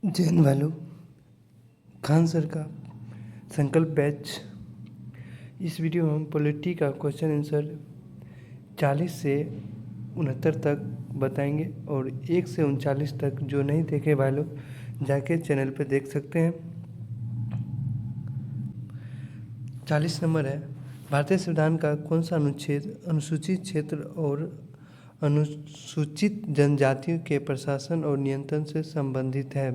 जैन भालू खान सर का संकल्प बैच। इस वीडियो में हम पॉलिटी का क्वेश्चन आंसर 40 से 69 तक बताएंगे और 1 से 39 तक जो नहीं देखे भाई लोग जाके चैनल पे देख सकते हैं। 40 नंबर है, भारतीय संविधान का कौन सा अनुच्छेद अनुसूचित क्षेत्र और अनुसूचित जनजातियों के प्रशासन और नियंत्रण से संबंधित है?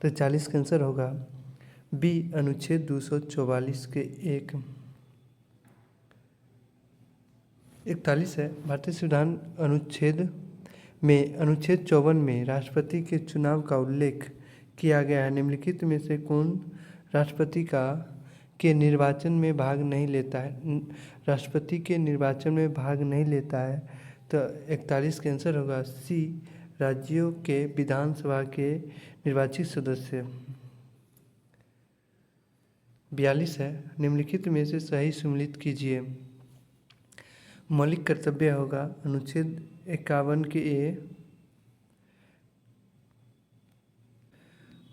तो 40 का आंसर होगा बी, अनुच्छेद 244 के 1। 41 है, भारतीय संविधान अनुच्छेद 54 में राष्ट्रपति के चुनाव का उल्लेख किया गया है। निम्नलिखित में से कौन राष्ट्रपति के निर्वाचन में भाग नहीं लेता है? राष्ट्रपति के निर्वाचन में भाग नहीं लेता है, तो 41 का आंसर होगा सी, राज्यों के विधानसभा के निर्वाचित सदस्य। 42 है, निम्नलिखित में से सही सम्मिलित कीजिए। मौलिक कर्तव्य होगा अनुच्छेद 51 के ए।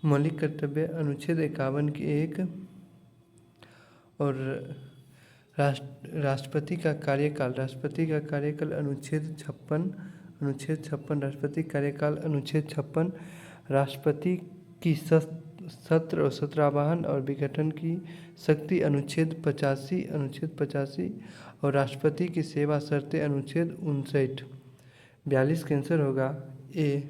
मौलिक कर्तव्य अनुच्छेद 51 के 1 और राष्ट्रपति का कार्यकाल अनुच्छेद 56 राष्ट्रपति कार्यकाल अनुच्छेद 56, राष्ट्रपति की सत्र और सत्रावहन और विघटन की शक्ति अनुच्छेद 85 और राष्ट्रपति की सेवा शर्तें अनुच्छेद 59। 42 का आंसर होगा ए।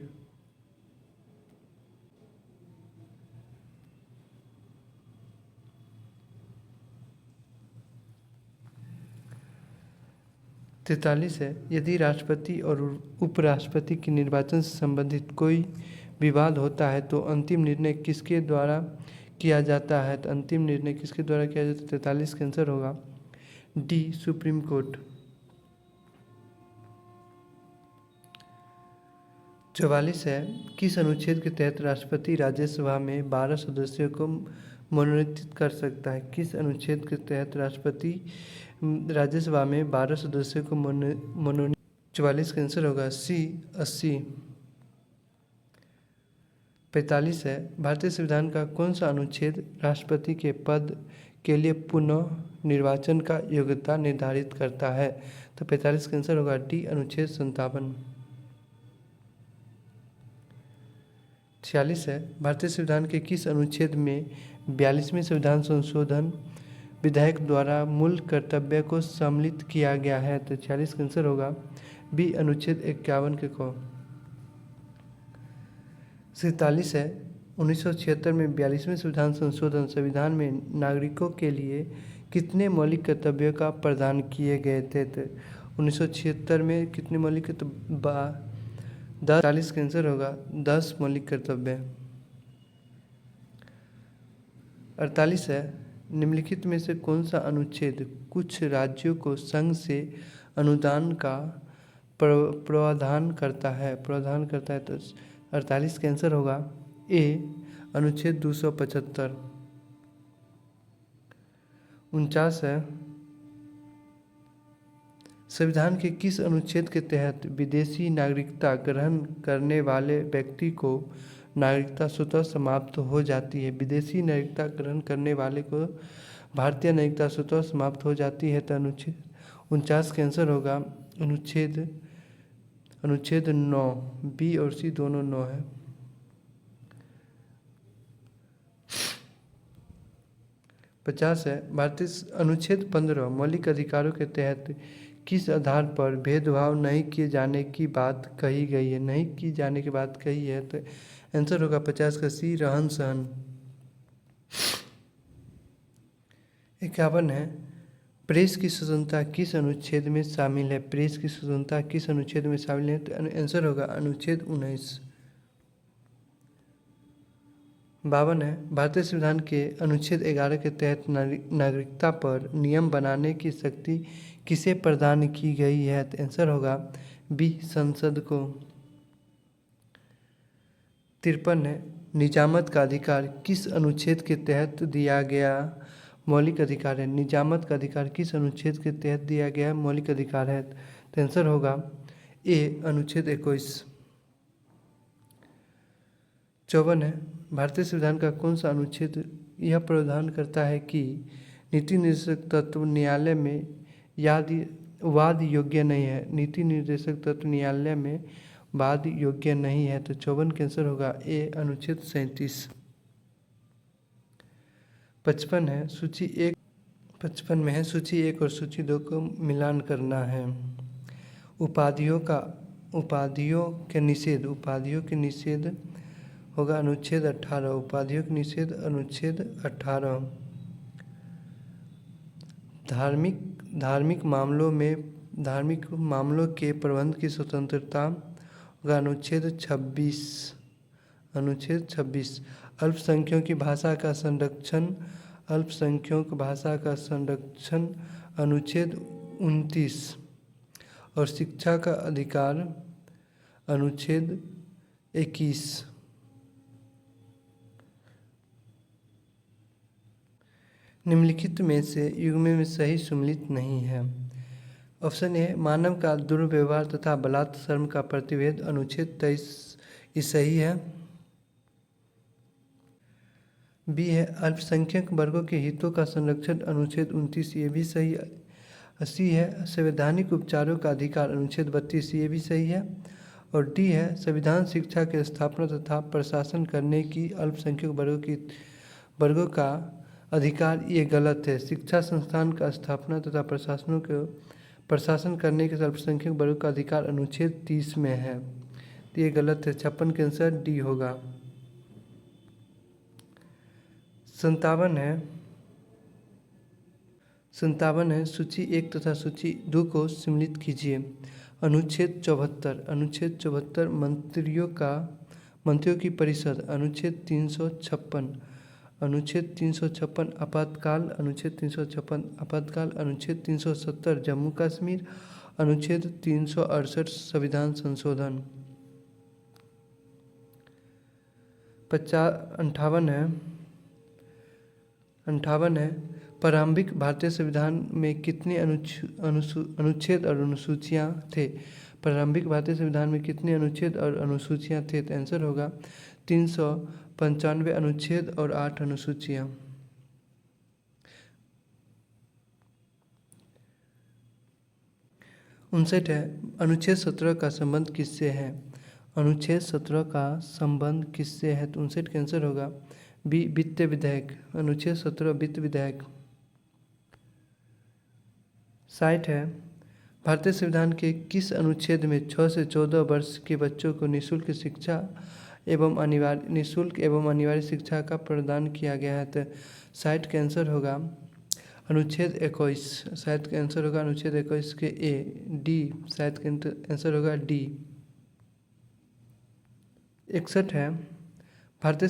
43 है, यदि राष्ट्रपति और उपराष्ट्रपति के निर्वाचन से संबंधित कोई विवाद होता है तो अंतिम निर्णय किसके द्वारा किया जाता है? तो अंतिम निर्णय किसके द्वारा किया जाता है? 43 का आंसर होगा डी, सुप्रीम कोर्ट। 44 है, किस अनुच्छेद के तहत राष्ट्रपति राज्यसभा में 12 सदस्यों को मनोनीत कर सकता है? किस अनुच्छेद के तहत राष्ट्रपति राज्यसभा में 12 सदस्यों को मनोनीत? 44 का आंसर होगा सी, 80। 45 है, भारतीय संविधान का कौन सा अनुच्छेद राष्ट्रपति के पद के लिए पुनः निर्वाचन का योग्यता निर्धारित करता है? तो 45 का आंसर होगा डी, अनुच्छेद 57। 46 है, भारतीय संविधान के किस अनुच्छेद में 42वें संविधान संशोधन विधायक द्वारा मूल कर्तव्य को सम्मिलित किया गया है? तो 46 का आंसर होगा बी, अनुच्छेद 51 के को। 47 है, 1976 में 42वें संविधान संशोधन संविधान में नागरिकों के लिए कितने मौलिक कर्तव्यों का प्रदान किए गए थे? तो 1976 में कितने मौलिक कर्तव्य? 10। 40 का आंसर होगा 10 मौलिक कर्तव्य। 48 है, निम्नलिखित में से कौन सा अनुच्छेद कुछ राज्यों को संघ से अनुदान का प्रावधान करता है? तो 48 का आंसर होगा ए, अनुच्छेद 275। 49 है, संविधान के किस अनुच्छेद के तहत विदेशी नागरिकता ग्रहण करने वाले व्यक्ति को नागरिकता स्वतः समाप्त हो जाती है? विदेशी नागरिकता ग्रहण करने वाले को भारतीय नागरिकता स्वतः समाप्त हो जाती है। तो अनुच्छेद 49 का आंसर होगा अनुच्छेद 9। बी और सी दोनों 9 है। 50 है, भारतीय अनुच्छेद 15 मौलिक अधिकारों के तहत किस आधार पर भेदभाव नहीं किए जाने की बात कही गई है? नहीं की जाने की बात कही है, तो आंसर होगा 50 का सी, रहन सहन। 51 है, प्रेस की स्वतंत्रता किस अनुच्छेद में शामिल है? प्रेस की स्वतंत्रता किस अनुच्छेद में शामिल है? तो आंसर होगा अनुच्छेद 19। 52 है, भारतीय संविधान के अनुच्छेद 11 के तहत नागरिकता पर नियम बनाने की शक्ति किसे प्रदान की गई है? तो आंसर होगा बी, संसद को। 53 है, निजामत का अधिकार किस अनुच्छेद के तहत दिया गया मौलिक अधिकार है? निजामत का अधिकार किस अनुच्छेद के तहत दिया गया मौलिक अधिकार है? तो आंसर होगा ए, अनुच्छेद 21। 54 है, भारतीय संविधान का कौन सा अनुच्छेद यह प्रावधान करता है कि नीति निर्देशक तत्व न्यायालय में वाद योग्य नहीं है। नीति निर्देशक तत्व न्यायालय में वाद योग्य नहीं है। तो 54 का आंसर होगा ए, अनुच्छेद 37। 55 है, सूची 1 55 में है, सूची 1 और सूची 2 को मिलान करना है। उपाधियों के निषेध होगा अनुच्छेद 18। उपाधियों के निषेध अनुच्छेद 18। धार्मिक मामलों के प्रबंध की स्वतंत्रता होगा अनुच्छेद 26। अल्पसंख्यकों की भाषा का संरक्षण अनुच्छेद 29 और शिक्षा का अधिकार अनुच्छेद 21। निम्नलिखित में से युग्म में सही सम्मिलित नहीं है। ऑप्शन ए, मानव का दुर्व्यवहार तथा बलात्कार शर्म का प्रतिषेध अनुच्छेद 23 ये सही है। बी है, अल्पसंख्यक वर्गों के हितों का संरक्षण अनुच्छेद 29 ये भी सही है। सी है, संवैधानिक उपचारों का अधिकार अनुच्छेद 32 ये भी सही है। और डी है, संविधान शिक्षा की स्थापना तथा प्रशासन करने की अल्पसंख्यक वर्गों का अधिकार ये गलत है। शिक्षा संस्थान का स्थापना तथा प्रशासन करने के अल्पसंख्यक वर्गों का अधिकार अनुच्छेद 30 में है, तो ये गलत है। 56 का आंसर डी होगा। 57 है, सूची 1 तथा सूची 2 को सम्मिलित कीजिए। अनुच्छेद 74 मंत्रियों की परिषद अनुच्छेद 356 आपातकाल अनुच्छेद 370 जम्मू कश्मीर अनुच्छेद 368 संविधान संशोधन। 58 है, प्रारंभिक भारतीय संविधान में कितने अनुच्छेद और अनुसूचियाँ थे। प्रारंभिक भारतीय संविधान में कितने अनुच्छेद और अनुसूचियाँ थे। तो आंसर होगा 395 अनुच्छेद और 8 अनुसूचियाँ। 59 है, अनुच्छेद 17 का संबंध किससे है। अनुच्छेद 17 का संबंध किससे है। तो 59 का आंसर होगा बी, वित्त विधेयक। अनुच्छेद 17 वित्त विधेयक। 60 है, भारतीय संविधान के किस अनुच्छेद में 6 से 14 वर्ष के बच्चों को निःशुल्क एवं अनिवार्य शिक्षा का प्रदान किया गया है। तो 60 का आंसर होगा अनुच्छेद 21। 60 का आंसर होगा अनुच्छेद 21 के ए। डी 60 का आंसर होगा डी। 61 है, भारतीय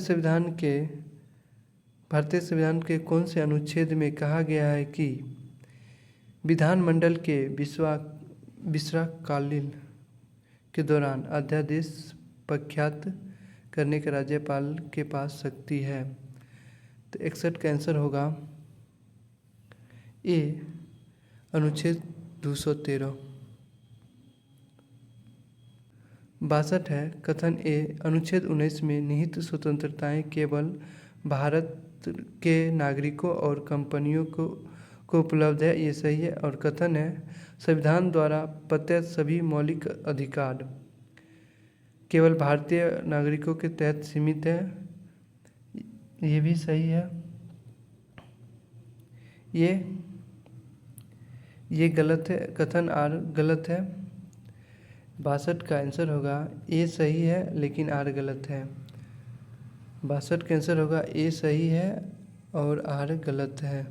संविधान के कौन से अनुच्छेद में कहा गया है कि विधानमंडल के विश्रामकालीन के दौरान अध्यादेश प्रख्यात करने के राज्यपाल के पास शक्ति है। तो 61 का आंसर होगा ए, अनुच्छेद 213। 62 है, कथन ए, अनुच्छेद 19 में निहित स्वतंत्रताएं केवल भारत के नागरिकों और कंपनियों को उपलब्ध है, ये सही है। और कथन है, संविधान द्वारा प्रत्येक सभी मौलिक अधिकार केवल भारतीय नागरिकों के तहत सीमित है, ये भी सही है। ये गलत है, कथन आर गलत है। 62 का आंसर होगा ए सही है लेकिन आर गलत है। 62 का आंसर होगा ए सही है और आर गलत है।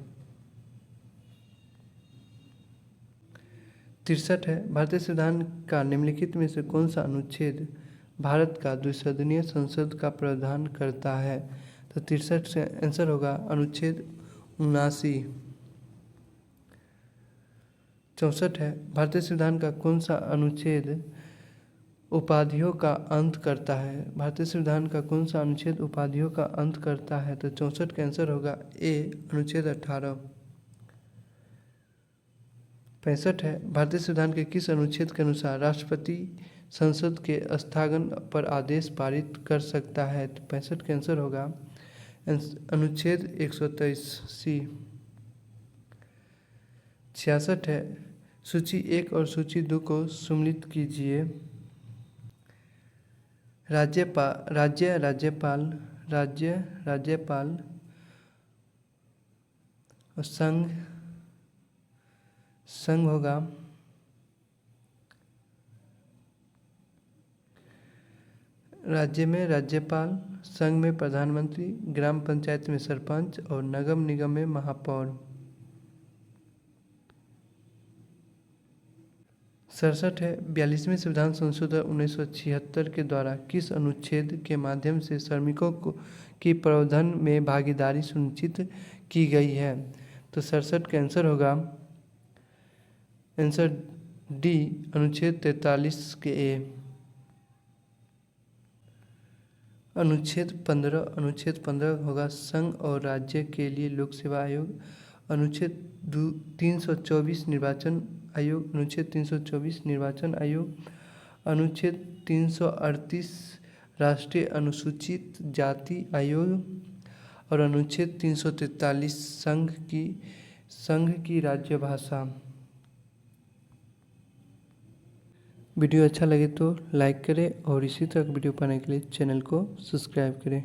63 है, भारतीय संविधान का निम्नलिखित में से कौन सा अनुच्छेद भारत का द्विसदनीय संसद का प्रावधान करता है। तो 63 से आंसर होगा अनुच्छेद 79। 64 है, भारतीय संविधान का कौन सा अनुच्छेद उपाधियों का अंत करता है। भारतीय संविधान का कौन सा अनुच्छेद उपाधियों का अंत करता है। तो 64 का आंसर होगा ए, अनुच्छेद 18। 65 है, भारतीय संविधान के किस अनुच्छेद के अनुसार राष्ट्रपति संसद के स्थगन पर आदेश पारित कर सकता है। तो 65 का आंसर होगा अनुच्छेद 123C। 66 है, सूची 1 और सूची 2 को सम्मिलित कीजिए। राज्य राज्यपाल और संघ होगा। राज्य में राज्यपाल, संघ में प्रधानमंत्री, ग्राम पंचायत में सरपंच और नगर निगम में महापौर। 67 है, 42वें संविधान संशोधन 1976 के द्वारा किस अनुच्छेद के माध्यम से श्रमिकों की प्रावधान में भागीदारी सुनिश्चित की गई है। तो 67 का आंसर होगा आंसर डी, अनुच्छेद 43 के ए। अनुच्छेद 15 होगा संघ और राज्य के लिए लोक सेवा आयोग। अनुच्छेद 324 निर्वाचन आयोग। अनुच्छेद 324 निर्वाचन आयोग। अनुच्छेद 338 राष्ट्रीय अनुसूचित जाति आयोग और अनुच्छेद 343 संघ की राज्य भाषा। वीडियो अच्छा लगे तो लाइक करें और इसी तरह वीडियो पाने के लिए चैनल को सब्सक्राइब करें।